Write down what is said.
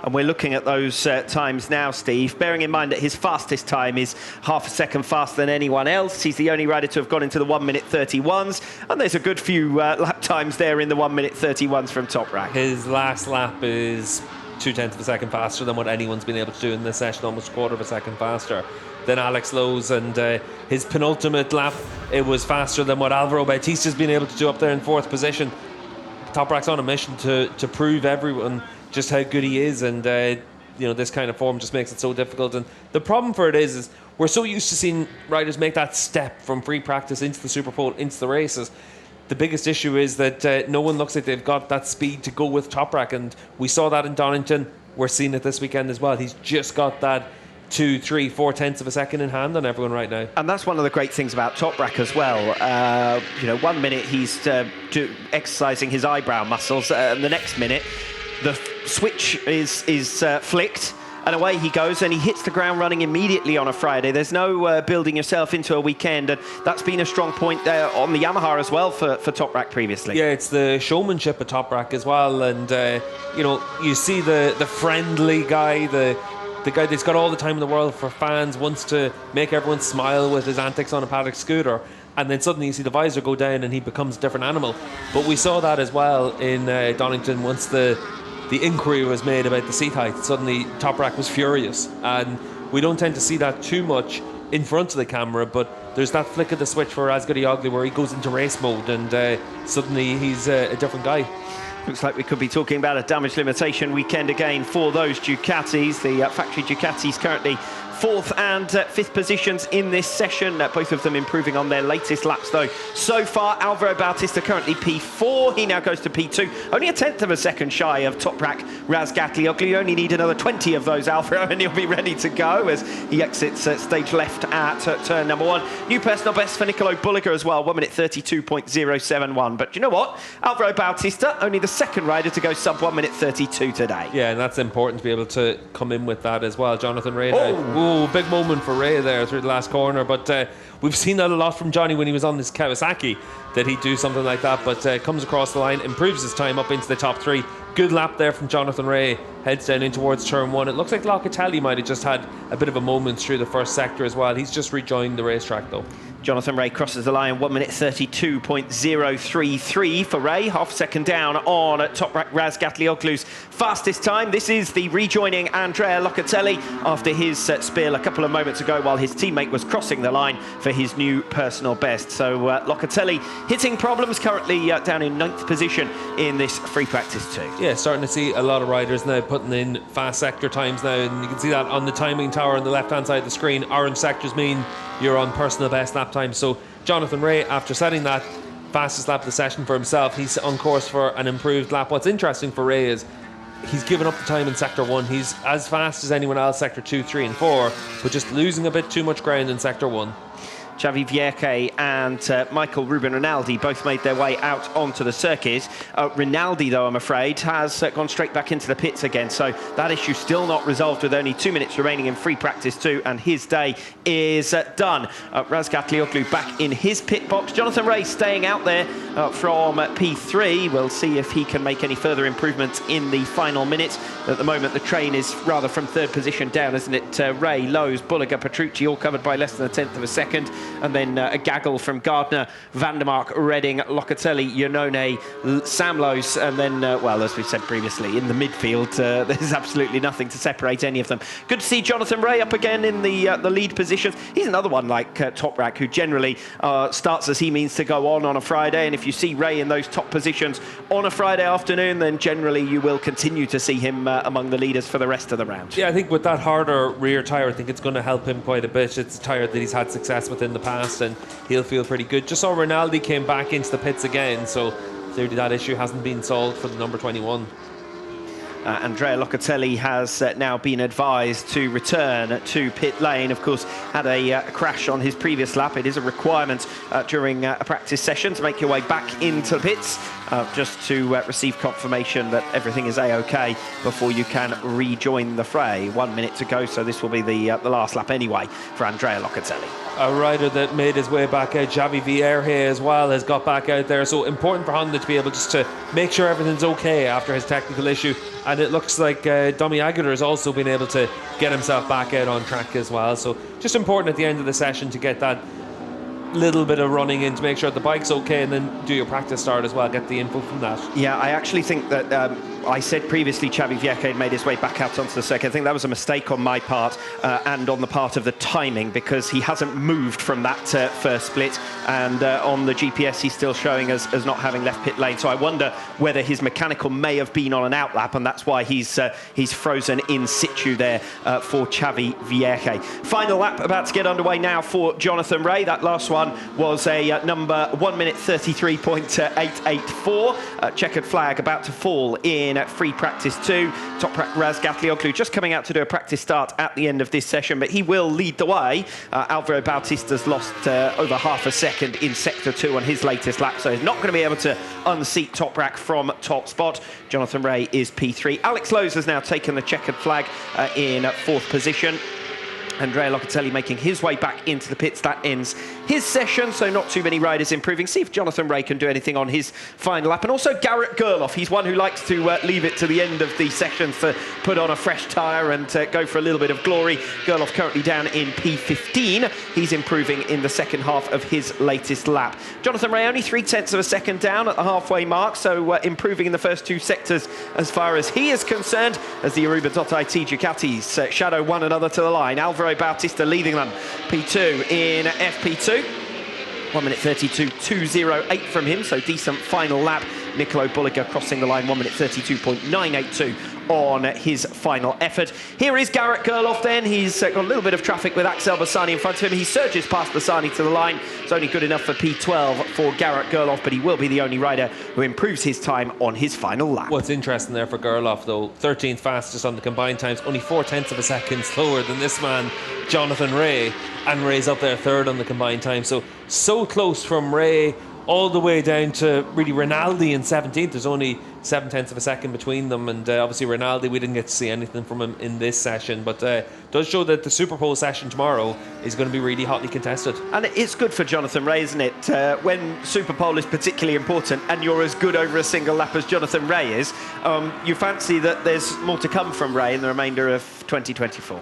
And we're looking at those times now, Steve, bearing in mind that his fastest time is half a second faster than anyone else. He's the only rider to have gone into the 1 minute 31s, and there's a good few lap times there in the 1 minute 31s from Toprak. His last lap is 0.2 of a second faster than what anyone's been able to do in this session, almost 1/4 of a second faster than Alex Lowe's, and his penultimate lap, it was faster than what Alvaro Bautista's been able to do up there in 4th position. Toprak's on a mission to prove everyone just how good he is, and you know, this kind of form just makes it so difficult. And the problem for it is we're so used to seeing riders make that step from free practice into the Superpole, into the races. The biggest issue is that no one looks like they've got that speed to go with Toprak, and we saw that in Donington. We're seeing it this weekend as well. He's just got that 2, 3, 4 tenths of a second in hand on everyone right now. And that's one of the great things about Toprak as well. You know, 1 minute he's exercising his eyebrow muscles, and the next minute the switch is flicked, and away he goes, and he hits the ground running immediately on a Friday. There's no building yourself into a weekend, and that's been a strong point there on the Yamaha as well for Toprak previously. Yeah, it's the showmanship of Toprak as well, and you know, you see the friendly guy, the guy that's got all the time in the world for fans, wants to make everyone smile with his antics on a paddock scooter, and then suddenly you see the visor go down and he becomes a different animal. But we saw that as well in Donington once the inquiry was made about the seat height. Suddenly Toprak was furious, and we don't tend to see that too much in front of the camera, but there's that flick of the switch for Razgatlioglu where he goes into race mode, and suddenly he's a different guy. Looks like we could be talking about a damage limitation weekend again for those Ducatis. The factory Ducatis currently 4th and 5th positions in this session, both of them improving on their latest laps though. So far, Alvaro Bautista currently P4, he now goes to P2, only 1/10 of a second shy of Toprak Razgatlioglu. You only need another 20 of those, Alvaro, and he'll be ready to go as he exits stage left at turn number 1. New personal best for Nicolo Bulliger as well, 1 minute 32.071. But you know what? Alvaro Bautista, only the second rider to go sub 1 minute 32 today. Yeah, and that's important to be able to come in with that as well. Jonathan Ray now. Ooh, big moment for Ray there through the last corner, but we've seen that a lot from Johnny when he was on this Kawasaki, that he'd do something like that, but comes across the line, improves his time up into the top 3. Good lap there from Jonathan Ray, heads down in towards turn 1. It looks like Locatelli might have just had a bit of a moment through the first sector as well. He's just rejoined the racetrack though. Jonathan Ray crosses the line, 1 minute 32.033 for Ray, half second down on Toprak Razgatlioglu's fastest time. This is the rejoining Andrea Locatelli after his spill a couple of moments ago while his teammate was crossing the line for his new personal best. So Locatelli hitting problems, currently down in 9th position in this free practice 2. Yeah, starting to see a lot of riders now putting in fast sector times now, and you can see that on the timing tower on the left hand side of the screen. Orange sectors mean you're on personal best lap time. So Jonathan Ray, after setting that fastest lap of the session for himself, he's on course for an improved lap. What's interesting for Ray is he's given up the time in sector 1. He's as fast as anyone else sector 2, 3 and 4, but just losing a bit too much ground in sector 1. Xavi Vierque and Michael Ruben Rinaldi both made their way out onto the circuit. Rinaldi, though, I'm afraid, has gone straight back into the pits again. So that issue still not resolved with only 2 minutes remaining in free practice 2, and his day is done. Razgatlioglu back in his pit box. Jonathan Ray staying out there from P3. We'll see if he can make any further improvements in the final minutes. At the moment, the train is rather from 3rd position down, isn't it? Ray, Lowe's, Bulliger, Petrucci, all covered by less than 1/10 of a second. And then a gaggle from Gardner, Vandermark, Redding, Locatelli, Iannone, Sam Lowe's, and then, well, as we've said previously, in the midfield, there's absolutely nothing to separate any of them. Good to see Jonathan Ray up again in the lead positions. He's another one like Toprak, who generally starts as he means to go on a Friday, and if you see Ray in those top positions on a Friday afternoon, then generally you will continue to see him among the leaders for the rest of the round. Yeah, I think with that harder rear tyre, I think it's going to help him quite a bit. It's a tyre that he's had success with in the past, and he'll feel pretty good. Just saw Rinaldi came back into the pits again, so clearly that issue hasn't been solved for the number 21. Andrea Locatelli has now been advised to return to pit lane. Of course, had a crash on his previous lap. It is a requirement during a practice session to make your way back into the pits, just to receive confirmation that everything is A-OK before you can rejoin the fray. 1 minute to go, so this will be the last lap anyway for Andrea Locatelli. A rider that made his way back out, Xavi Vierge as well, has got back out there. So important for Honda to be able just to make sure everything's okay after his technical issue. And it looks like Domi Aguilar has also been able to get himself back out on track as well. So just important at the end of the session to get that little bit of running in to make sure the bike's okay, and then do your practice start as well, get the info from that. Yeah, I actually think that I said previously Xavi Vierge had made his way back out onto the circuit. I think that was a mistake on my part and on the part of the timing, because he hasn't moved from that first split, and on the GPS he's still showing as not having left pit lane. So I wonder whether his mechanical may have been on an outlap, and that's why he's frozen in situ there for Xavi Vierge. Final lap about to get underway now for Jonathan Rea. That last one was a number 1 minute 33.884. Checkered flag about to fall in free practice 2. Toprak Raz Gatlioglu just coming out to do a practice start at the end of this session, but he will lead the way. Alvaro Bautista's lost over half a second in sector 2 on his latest lap, so he's not going to be able to unseat Toprak from top spot. Jonathan Rea is P3. Alex Lowe's has now taken the checkered flag in 4th position. Andrea Locatelli making his way back into the pits. That ends his session, so not too many riders improving. See if Jonathan Rea can do anything on his final lap. And also Garrett Gerloff, he's one who likes to leave it to the end of the sessions to put on a fresh tyre and go for a little bit of glory. Gerloff currently down in P15. He's improving in the second half of his latest lap. Jonathan Rea only 0.3 of a second down at the halfway mark, so improving in the first 2 sectors as far as he is concerned, as the Aruba.it Ducatis shadow one another to the line. Alvaro Bautista leading them, P2 in FP2. 1 minute 32.208 from him, so decent final lap. Nicolo Bulliger crossing the line, 1 minute 32.982 on his final effort. Here is Garrett Gerloff then. He's got a little bit of traffic with Axel Bassani in front of him. He surges past Bassani to the line. It's only good enough for P12 for Garrett Gerloff, but he will be the only rider who improves his time on his final lap. What's interesting there for Gerloff, though, 13th fastest on the combined times, only 0.4 of a second slower than this man, Jonathan Rea, and Rea's up there 3rd on the combined time. So close from Rea all the way down to really Rinaldi in 17th. There's only 0.7 of a second between them, and obviously Rinaldi, we didn't get to see anything from him in this session, but does show that the Superpole session tomorrow is going to be really hotly contested. And it's good for Jonathan Rea, isn't it? When Superpole is particularly important and you're as good over a single lap as Jonathan Rea is, you fancy that there's more to come from Rea in the remainder of 2024.